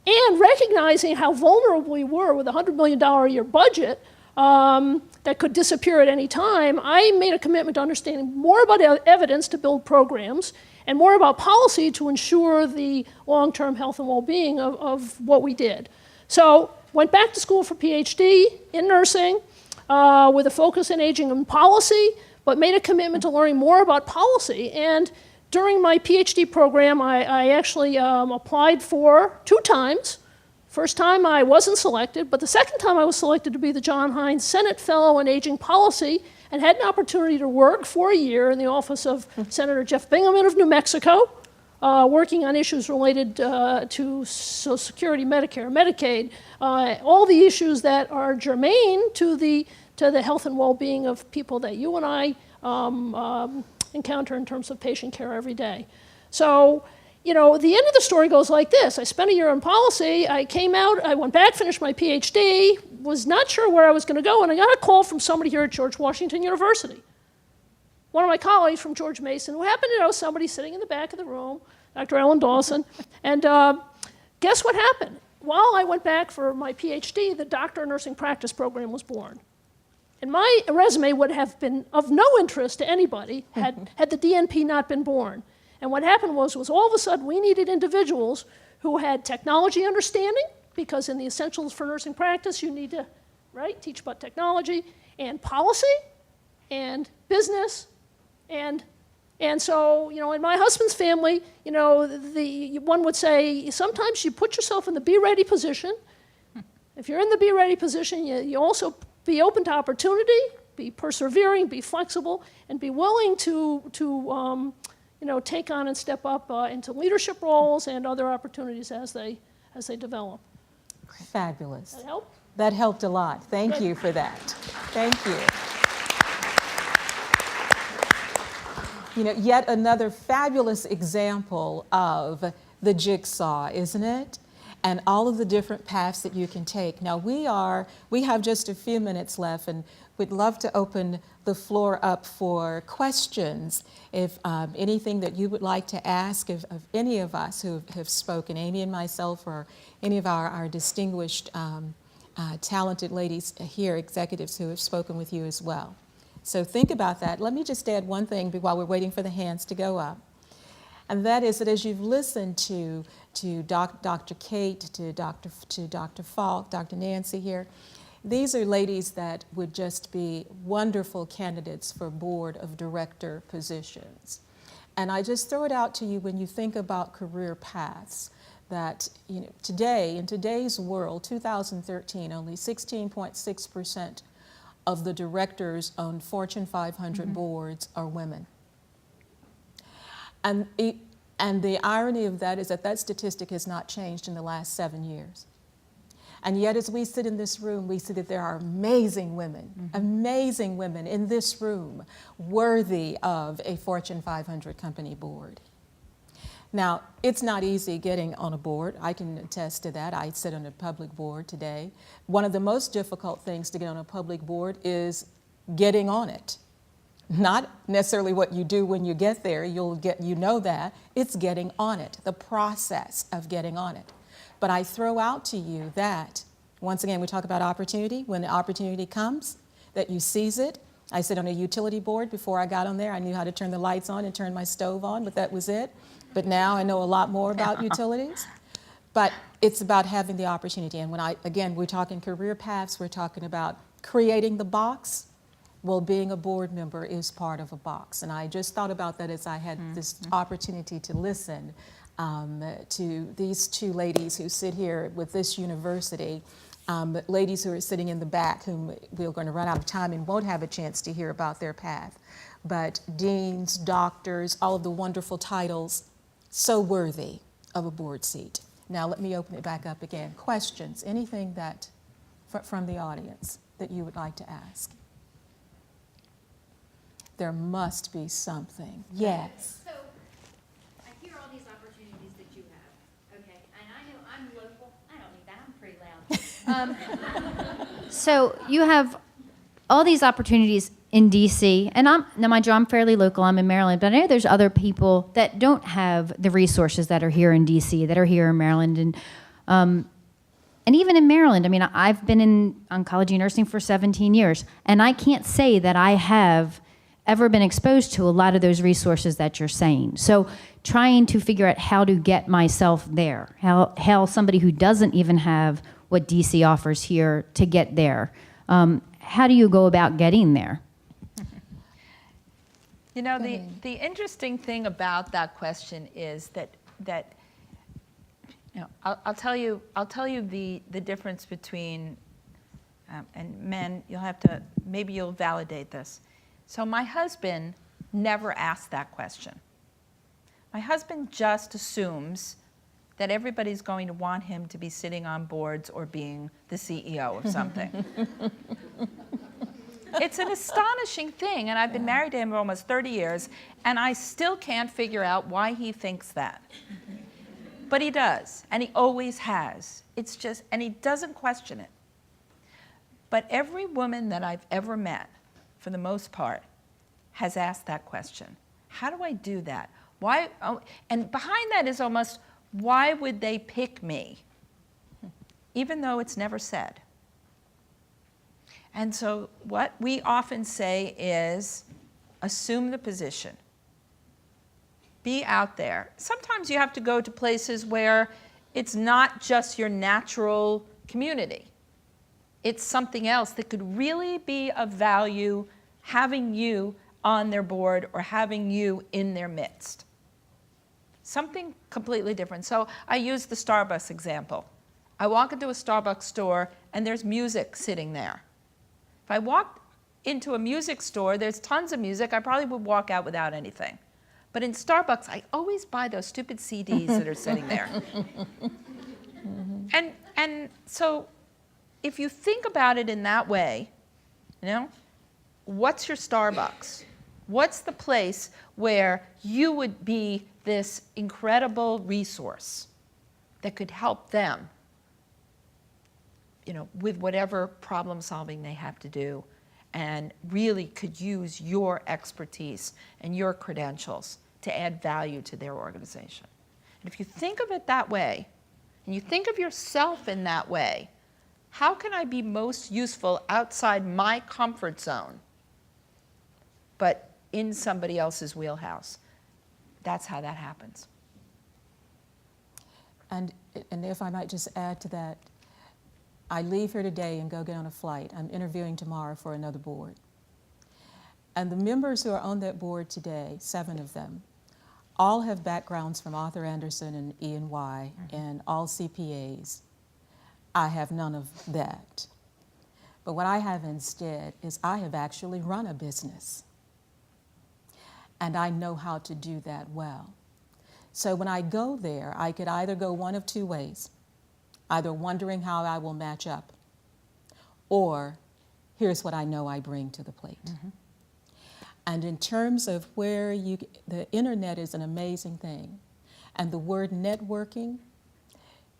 and recognizing how vulnerable we were with a $100 million a year budget that could disappear at any time, I made a commitment to understanding more about evidence to build programs and more about policy to ensure the long-term health and well-being of what we did. So went back to school for PhD in nursing with a focus in aging and policy, but made a commitment to learning more about policy. And during my PhD program, I actually applied for 2 times. First time I wasn't selected, but the second time I was selected to be the John Hines Senate Fellow in Aging Policy, and had an opportunity to work for a year in the office of Senator Jeff Bingaman of New Mexico, working on issues related to Social Security, Medicare, Medicaid, all the issues that are germane to the health and well-being of people that you and I encounter in terms of patient care every day. So, the end of the story goes like this. I spent a year in policy. I came out, I went back, finished my PhD, was not sure where I was going to go, and I got a call from somebody here at George Washington University. One of my colleagues from George Mason, who happened to know somebody sitting in the back of the room, Dr. Ellen Dawson, and guess what happened? While I went back for my PhD, the Doctor of Nursing Practice program was born. And my resume would have been of no interest to anybody had the DNP not been born. And what happened was all of a sudden we needed individuals who had technology understanding, because in the Essentials for Nursing Practice you need to teach about technology, and policy, and business, and so, in my husband's family, one would say sometimes you put yourself in the be ready position. If you're in the be ready position, you also be open to opportunity, be persevering, be flexible, and be willing to take on and step up into leadership roles and other opportunities as they develop. Fabulous. That help? That helped a lot. Thank you for that. Thank you. Yet another fabulous example of the jigsaw, isn't it? And all of the different paths that you can take. Now we have just a few minutes left, and we'd love to open the floor up for questions. If anything that you would like to ask of any of us who have spoken, Amy and myself, or any of our distinguished, talented ladies here, executives who have spoken with you as well. So think about that. Let me just add one thing while we're waiting for the hands to go up. And that is that as you've listened to Dr. Kate, to Dr. Falk, Dr. Nancy here, these are ladies that would just be wonderful candidates for board of director positions. And I just throw it out to you when you think about career paths, that today, in today's world, 2013, only 16.6% of the directors on Fortune 500 boards are women. And the irony of that is that that statistic has not changed in the last 7 years. And yet as we sit in this room, we see that there are amazing women in this room worthy of a Fortune 500 company board. Now, it's not easy getting on a board. I can attest to that. I sit on a public board today. One of the most difficult things to get on a public board is getting on it. Not necessarily what you do when you get there, you know that. It's getting on it, the process of getting on it. But I throw out to you that, once again, we talk about opportunity. When the opportunity comes, that you seize it. I sit on a utility board. Before I got on there, I knew how to turn the lights on and turn my stove on, but that was it. But now I know a lot more about utilities. But it's about having the opportunity. And again, we're talking career paths, we're talking about creating the box. Well, being a board member is part of a box. And I just thought about that as I had this opportunity to listen to these two ladies who sit here with this university, ladies who are sitting in the back, whom we're going to run out of time and won't have a chance to hear about their path. But deans, doctors, all of the wonderful titles, so worthy of a board seat. Now let me open it back up again. Questions, anything that from the audience that you would like to ask? There must be something. Yes. So I hear all these opportunities that you have. Okay, and I know I'm local. I don't need that. I'm pretty loud. So you have all these opportunities in DC, and now mind you, I'm fairly local. I'm in Maryland, but I know there's other people that don't have the resources that are here in DC, that are here in Maryland, and even in Maryland. I mean, I've been in oncology nursing for 17 years, and I can't say that I have ever been exposed to a lot of those resources that you're saying. So trying to figure out how to get myself there, how somebody who doesn't even have what DC offers here to get there, how do you go about getting there? You know, the interesting thing about that question is that you know, I'll tell you the difference between and men. You'll have to, maybe you'll validate this. So my husband never asked that question. My husband just assumes that everybody's going to want him to be sitting on boards or being the CEO of something. It's an astonishing thing, and I've been married to him for almost 30 years, and I still can't figure out why he thinks that. But he does, and he always has. It's just, and he doesn't question it. But every woman that I've ever met, for the most part, has asked that question. How do I do that? Why? Oh, and behind that is almost, why would they pick me? Even though it's never said. And so what we often say is, assume the position. Be out there. Sometimes you have to go to places where it's not just your natural community. It's something else that could really be of value, having you on their board or having you in their midst. Something completely different. So I use the Starbucks example. I walk into a Starbucks store and there's music sitting there. If I walked into a music store, there's tons of music, I probably would walk out without anything. But in Starbucks, I always buy those stupid CDs that are sitting there. And so if you think about it in that way, you know, what's your Starbucks? What's the place where you would be this incredible resource that could help them, you know, with whatever problem solving they have to do, and really could use your expertise and your credentials to add value to their organization? And if you think of it that way, and you think of yourself in that way, how can I be most useful outside my comfort zone, but in somebody else's wheelhouse? that's how that happens. And if I might just add to that, I leave here today and go get on a flight. I'm interviewing tomorrow for another board. And the members who are on that board today, 7 of them, all have backgrounds from Arthur Andersen and E&Y and all CPAs. I have none of that. But what I have instead is I have actually run a business. And I know how to do that well. So when I go there, I could either go one of 2 ways, either wondering how I will match up, or here's what I know I bring to the plate. And in terms of where the internet is an amazing thing. And the word networking,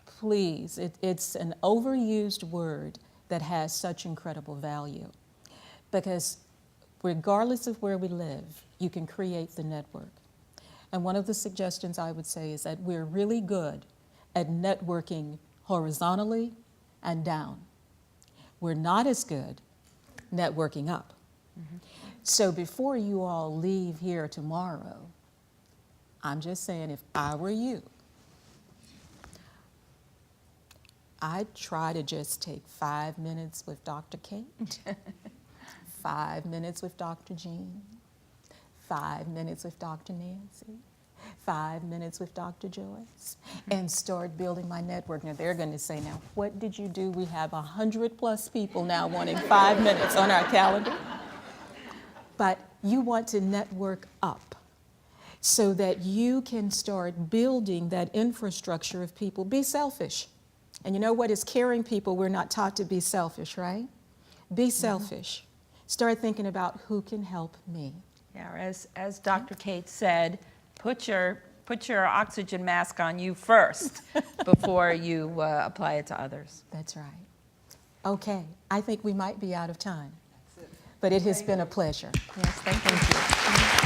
please, it's an overused word that has such incredible value. Because regardless of where we live, you can create the network. And one of the suggestions I would say is that we're really good at networking horizontally and down. We're not as good networking up. So before you all leave here tomorrow, I'm just saying, if I were you, I'd try to just take 5 minutes with Dr. Kate, 5 minutes with Dr. Jean, 5 minutes with Dr. Nancy, 5 minutes with Dr. Joyce, and start building my network. Now they're going to say, now what did you do? We have 100+ people now wanting 5 minutes on our calendar. But you want to network up so that you can start building that infrastructure of people. Be selfish. And you know what? As caring people, we're not taught to be selfish, right? Be selfish. Start thinking about who can help me. Yeah, or as Dr. Kate said, put your oxygen mask on you first before you apply it to others. That's right. Okay, I think we might be out of time. But it has been a pleasure. Yes, thank you.